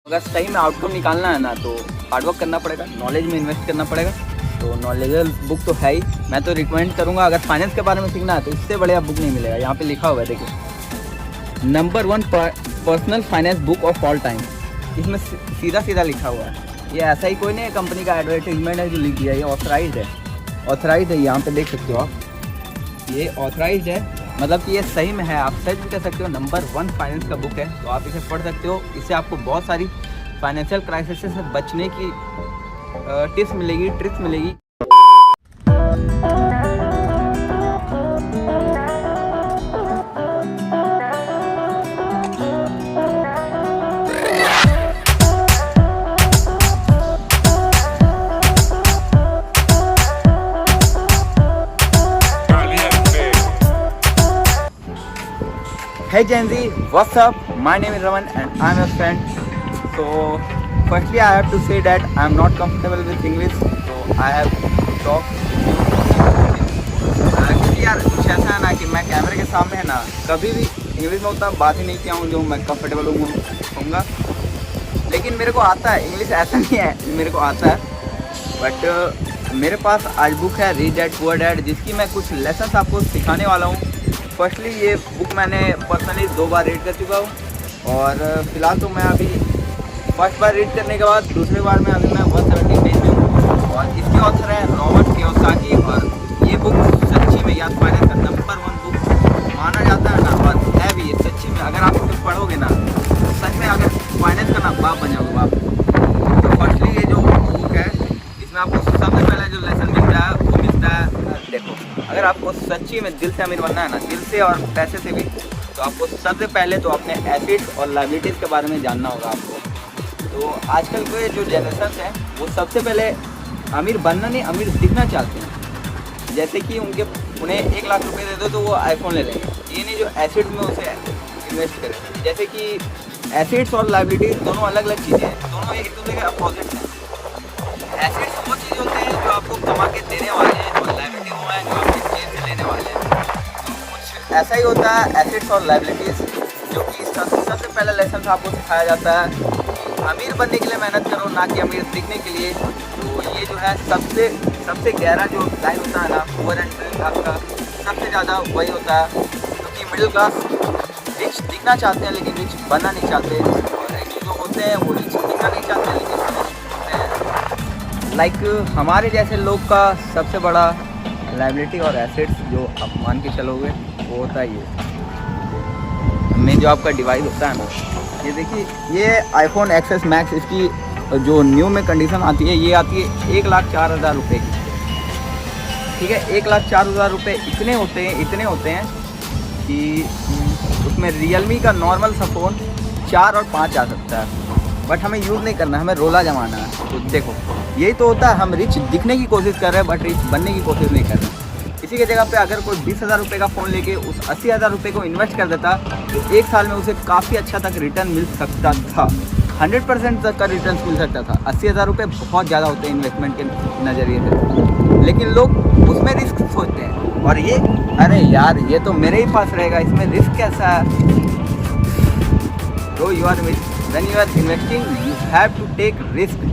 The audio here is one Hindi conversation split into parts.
अगर सही में आउटकम निकालना है ना तो हार्डवर्क करना पड़ेगा, नॉलेज में इन्वेस्ट करना पड़ेगा। तो नॉलेजेबल बुक तो है ही, मैं तो रिकमेंड करूँगा। अगर फाइनेंस के बारे में सीखना है तो इससे बढ़िया बुक नहीं मिलेगा। यहाँ पे लिखा हुआ है देखिए, number 1 personal finance book of all time. इसमें सीधा सीधा लिखा हुआ है। ये ऐसा ही कोई नहीं है कंपनी का एडवर्टाइजमेंट है जो लिख दिया, ये ऑथराइज्ड है। ऑथराइज्ड है, यहाँ पे देख सकते हो आप, ये ऑथराइज्ड है, मतलब कि ये सही में है। आप सच भी कह सकते हो नंबर 1 फाइनेंस का बुक है। तो आप इसे पढ़ सकते हो। इससे आपको बहुत सारी फाइनेंशियल क्राइसिस से बचने की टिप्स मिलेगी, ट्रिक्स मिलेगी। Hey Gen Z, what's up? My name is Raman and I'm your friend. So firstly I have to say that I'm not comfortable with English, so I have to talk with you. Actually यार कुछ ऐसा है ना कि मैं कैमरे के सामने है ना कभी भी इंग्लिश में उतना बात ही नहीं किया हूँ जो मैं कंफर्टेबल होऊंगा। लेकिन मेरे को आता है इंग्लिश, ऐसा नहीं है मेरे को आता है। बट मेरे पास आज बुक है रीच डैड पुअर डैड, जिसकी मैं कुछ लेसन आपको सिखाने वाला हूँ। फर्स्टली ये बुक मैंने पर्सनली 2 बार रीड कर चुका हूँ और फिलहाल तो मैं अभी फर्स्ट बार रीड करने के बाद दूसरी बार में अभी मैं 170 पेज में हूँ। और इसके ऑथर है रॉबर्ट कियोसाकी। और ये बुक सच्ची में याद फाइनेंस का नंबर 1 बुक माना जाता है ना, और है भी ये सच्ची में। अगर आप इसे पढ़ोगे ना सच में अगर फाइनेंस का ना बाप बन जाओगे आप। तो फर्स्टली ये जो बुक है इसमें आपको सबसे पहले जो लेसन मिलता है वो मिलता है, देखो अगर आपको सच्ची में दिल से अमीर बनना है ना, दिल से और पैसे से भी, तो आपको सबसे पहले तो अपने एसेट्स और लायबिलिटीज़ के बारे में जानना होगा आपको। तो आजकल के जो जनरेशन हैं वो सबसे पहले अमीर बनना नहीं, अमीर दिखना चाहते हैं। जैसे कि उन्हें 1 लाख रुपए दे दो तो वो आईफोन ले लेंगे। ये नहीं जो एसेट्स में उसे इन्वेस्ट करें। जैसे कि एसेट्स और लायबिलिटीज़ दोनों अलग अलग चीज़ें हैं, दोनों एक दूसरे के अपोजिट हैं। एसेट्स वो चीज़ होते हैं जो आपको कमा के देने वाले हैं, और लायबिलिटी वो है जो आपकी जेब से लेने वाले हैं। तो कुछ ऐसा ही होता है एसेट्स और लायबिलिटीज़, जो कि सबसे पहला लेसन आपको सिखाया जाता है कि अमीर बनने के लिए मेहनत करो, ना कि अमीर दिखने के लिए। तो ये जो है सबसे गहरा जो लाइन होता है ना, पुअर एंड मिडिल क्लास का, सबसे ज़्यादा वही होता है। क्योंकि मिडिल क्लास रिच दिखना चाहते हैं लेकिन रिच बनना नहीं चाहते, और एक जो होते हैं वो रिच दिखना नहीं चाहते लेकिन लाइक हमारे जैसे लोग का सबसे बड़ा लायबिलिटी और एसेट्स जो आप मान के चलोगे वो होता है ये में जो आपका डिवाइस होता है ना। ये देखिए, ये आईफोन एक्सेस मैक्स, इसकी जो न्यू में कंडीशन आती है ये आती है 1,04,000 रुपये की। ठीक है, 1,04,000 रुपये इतने होते हैं कि उसमें रियलमी का नॉर्मल सा फ़ोन 4 और 5 आ सकता है। बट हमें यूज़ नहीं करना, हमें रोला जमाना है। तो देखो यही तो होता है, हम रिच दिखने की कोशिश कर रहे हैं बट रिच बनने की कोशिश नहीं कर रहे। इसी के जगह पे अगर कोई 20,000 रुपये का फ़ोन लेके उस 80,000 रुपये को इन्वेस्ट कर देता तो 1 साल में उसे काफ़ी अच्छा तक रिटर्न मिल सकता था। 100% तक का रिटर्न मिल सकता था। 80,000 रुपये बहुत ज़्यादा होते हैं इन्वेस्टमेंट के नज़रिए से, लेकिन लोग उसमें रिस्क सोचते हैं। और ये अरे यार ये तो मेरे ही पास रहेगा, इसमें रिस्क कैसा है। तो when you are investing you have to take risk।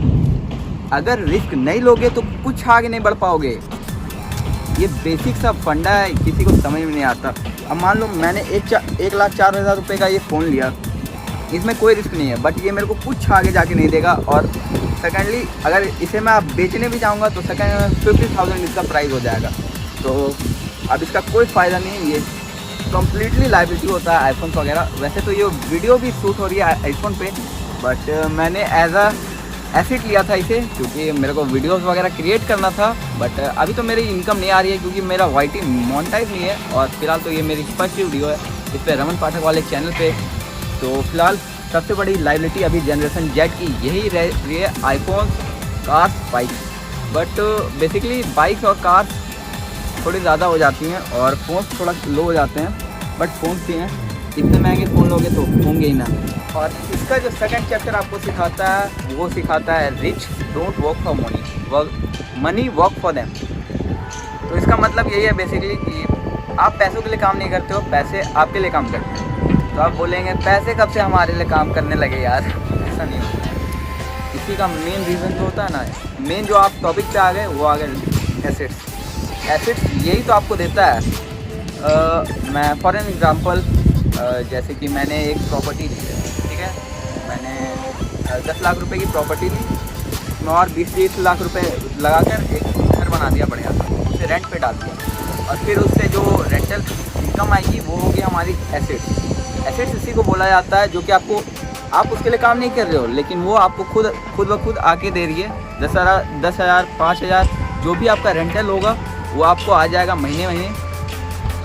अगर रिस्क नहीं लोगे तो कुछ आगे नहीं बढ़ पाओगे। ये बेसिक सा फंडा है, किसी को समझ में नहीं आता। अब मान लो मैंने 1,04,000 रुपये का ये फ़ोन लिया, इसमें कोई रिस्क नहीं है बट ये मेरे को कुछ आगे जाके नहीं देगा। और सेकेंडली अगर इसे मैं आप बेचने भी जाऊँगा तो सेकेंड में 50,000 इसका प्राइस हो जाएगा। तो अब इसका कोई फ़ायदा नहीं है। ये कम्प्लीटली लायबिलिटी होता है आईफोन वगैरह। वैसे तो ये वीडियो भी शूट हो रही है आईफोन पे, बट मैंने एज अ एसेट लिया था इसे क्योंकि मेरे को वीडियोस वगैरह क्रिएट करना था। बट अभी तो मेरी इनकम नहीं आ रही है क्योंकि मेरा वाईटी मोनेटाइज नहीं है। और फिलहाल तो ये मेरी फर्स्ट वीडियो है इस पर रमन पाठक वाले चैनल पे। तो फिलहाल सबसे बड़ी लायबिलिटी अभी जनरेशन जेड की यही रह रही है, iPhone, cars, bikes. But basically bikes और कार्स थोड़ी ज़्यादा हो जाती हैं और फ़ोन्स थोड़ा लो हो जाते हैं। बट फ़ोन्स भी हैं, इतने महंगे फ़ोन लोगे तो होंगे ही ना। और इसका जो सेकंड चैप्टर आपको सिखाता है वो सिखाता है rich don't work for money work for them. तो इसका मतलब यही है बेसिकली कि आप पैसों के लिए काम नहीं करते हो, पैसे आपके लिए काम करते हैं। तो आप बोलेंगे पैसे कब से हमारे लिए काम करने लगे यार, ऐसा नहीं होता है। इसी का मेन रीज़न जो होता है ना, मेन जो आप टॉपिक पे आ गए वो आ गए एसेट्स। एसेट्स यही तो आपको देता है। मैं फॉर एन एग्ज़ाम्पल जैसे कि मैंने एक प्रॉपर्टी ली है, ठीक है, मैंने 10 लाख रुपए की प्रॉपर्टी ली, उसमें और 20-30 लाख रुपए लगाकर एक घर बना दिया बढ़िया, उसे रेंट पे डाल दिया, और फिर उससे जो रेंटल इनकम आएगी वो होगी हमारी एसेट्स। एसेट्स इसी को बोला जाता है जो कि आप उसके लिए काम नहीं कर रहे हो, लेकिन वो आपको खुद ब खुद आके दे रही है। 10,000 5,000 जो भी आपका रेंटल होगा वो आपको आ जाएगा महीने।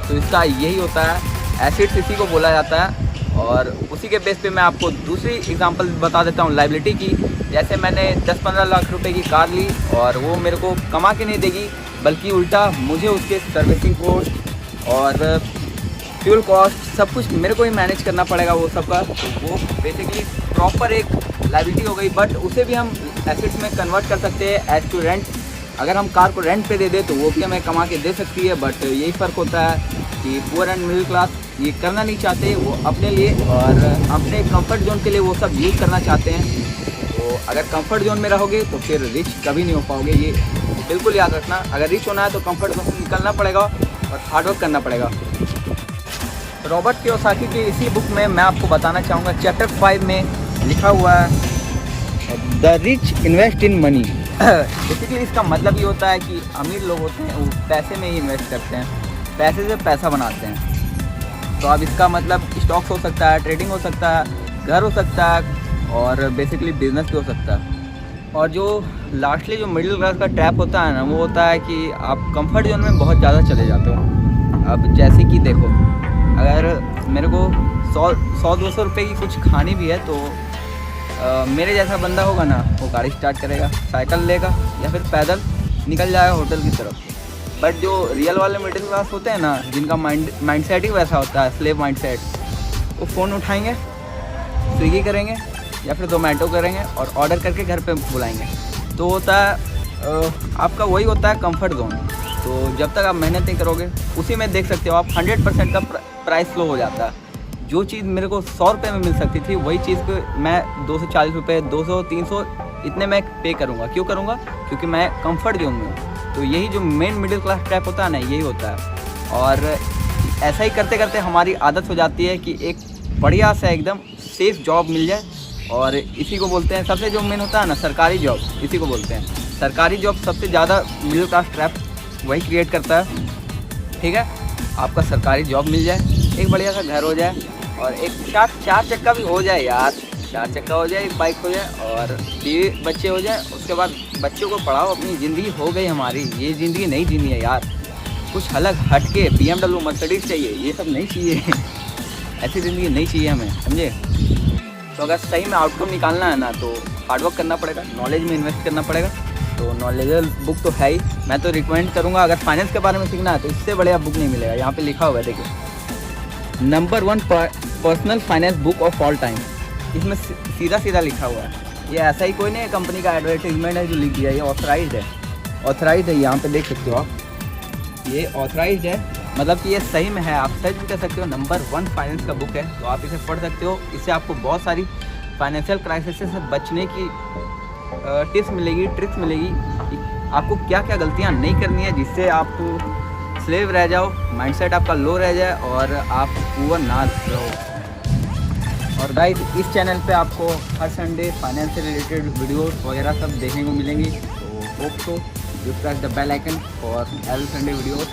तो इसका यही होता है, एसेट्स इसी को बोला जाता है। और उसी के बेस पे मैं आपको दूसरी एग्जांपल बता देता हूँ लायबिलिटी की। जैसे मैंने 10-15 लाख रुपए की कार ली और वो मेरे को कमा के नहीं देगी, बल्कि उल्टा मुझे उसके सर्विसिंग कॉस्ट और फ्यूल कॉस्ट सब कुछ मेरे को ही मैनेज करना पड़ेगा वो सब का। तो वो बेसिकली प्रॉपर एक लायबिलिटी हो गई, बट उसे भी हम एसेट्स में कन्वर्ट कर सकते हैं एज टू रेंट। अगर हम कार को रेंट पे दे दें तो वो भी हमें कमा के दे सकती है, बट यही फ़र्क होता है कि पुअर एंड मिडिल क्लास ये करना नहीं चाहते, वो अपने लिए और अपने कंफर्ट जोन के लिए वो सब यूज़ करना चाहते हैं। तो अगर कंफर्ट जोन में रहोगे तो फिर रिच कभी नहीं हो पाओगे, ये बिल्कुल याद रखना। अगर रिच होना है तो कंफर्ट जोन से निकलना पड़ेगा और हार्डवर्क करना पड़ेगा। रॉबर्ट कियोसाकी की इसी बुक में मैं आपको बताना चाहूँगा, चैप्टर 5 में लिखा हुआ है the rich invest in money. Basically इसका मतलब ये होता है कि अमीर लोग होते हैं वो पैसे में ही इन्वेस्ट करते हैं, पैसे से पैसा बनाते हैं। तो अब इसका मतलब स्टॉक्स हो सकता है, ट्रेडिंग हो सकता है, घर हो सकता है और बेसिकली बिजनेस भी हो सकता है। और जो लास्टली जो मिडिल क्लास का ट्रैप होता है ना, वो होता है कि आप कंफर्ट जोन में बहुत ज़्यादा चले जाते हो। अब जैसे कि देखो, अगर मेरे को 100-200 रुपये की कुछ खानी भी है तो मेरे जैसा बंदा होगा ना, वो गाड़ी स्टार्ट करेगा, साइकिल लेगा या फिर पैदल निकल जाएगा होटल की तरफ। बट जो रियल वाले मिडिल क्लास होते हैं ना, जिनका माइंडसेट ही वैसा होता है, स्लेव माइंडसेट, वो फ़ोन उठाएंगे, स्विगी करेंगे या फिर जोमेटो करेंगे और ऑर्डर करके घर पे बुलाएंगे। तो होता है आपका वही होता है कंफर्ट जोन। तो जब तक आप मेहनत नहीं करोगे, उसी में देख सकते हो आप 100% का प्राइस फ्लो हो जाता है। जो चीज़ मेरे को 100 रुपये में मिल सकती थी, वही चीज़ को मैं 240 रुपये, 200-300 इतने में पे करूँगा। क्यों करूँगा? क्योंकि मैं कंफर्ट जोन में हूँ। तो यही जो मेन मिडिल क्लास ट्रैप होता है ना, यही होता है। और ऐसा ही करते करते हमारी आदत हो जाती है कि एक बढ़िया सा एकदम सेफ जॉब मिल जाए, और इसी को बोलते हैं सबसे जो मेन होता है ना, सरकारी जॉब, इसी को बोलते हैं सरकारी जॉब। सबसे ज़्यादा मिडिल क्लास ट्रैप वही क्रिएट करता है। ठीक है, आपका सरकारी जॉब मिल जाए, एक बढ़िया सा घर हो जाए और एक चार चक्का भी हो जाए यार, 4 चक्का हो जाए, एक बाइक हो जाए और 2 बच्चे हो जाए। उसके बाद बच्चों को पढ़ाओ, अपनी ज़िंदगी हो गई हमारी। ये ज़िंदगी नहीं जीनी है यार, कुछ अलग हट के BMW मर्सिडीज़ चाहिए, ये सब नहीं चाहिए। ऐसी ज़िंदगी नहीं चाहिए हमें, समझे। तो अगर सही में आउटकम निकालना है ना, तो हार्डवर्क करना पड़ेगा, नॉलेज में इन्वेस्ट करना पड़ेगा। तो नॉलेजेबल बुक तो है ही, मैं तो रिकमेंड करूँगा। अगर फाइनेंस के बारे में सीखना है तो इससे बढ़िया बुक नहीं मिलेगा। यहाँ पे लिखा हुआ है, देखिए, number 1 personal finance book of all time. इसमें सीधा सीधा लिखा हुआ है। ये ऐसा ही कोई नहीं है, कंपनी का एडवर्टाइजमेंट है जो लिख दिया। ये ऑथराइज्ड है, यहाँ पे देख सकते हो आप, ये ऑथराइज्ड है, मतलब कि ये सही में है। आप सर्च भी कर सकते हो, नंबर 1 फाइनेंस का बुक है, तो आप इसे पढ़ सकते हो। इससे आपको बहुत सारी फाइनेंशियल क्राइसिस से बचने की टिप्स मिलेगी, ट्रिक्स मिलेगी, आपको क्या क्या गलतियाँ नहीं करनी है जिससे आप स्लेव रह जाओ, माइंडसेट आपका लो रह जाए और आप पुअर ना रहो। और गाइस, इस चैनल पे आपको हर संडे फाइनेंस से रिलेटेड वीडियोस वगैरह सब देखने को मिलेंगी। तो hope so you press the bell icon for every Sunday videos.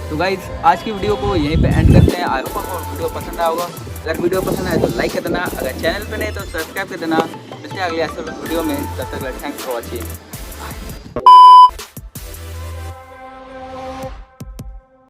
तो गाइस, आज की वीडियो को यहीं पे एंड करते हैं। आई होप आपको वीडियो पसंद आया होगा। अगर वीडियो पसंद आए तो लाइक कर देना, अगर चैनल पे नहीं तो सब्सक्राइब कर देना। मिलते हैं अगले ऐसे वीडियो में, तब तक थैंक्स फॉर वॉचिंग।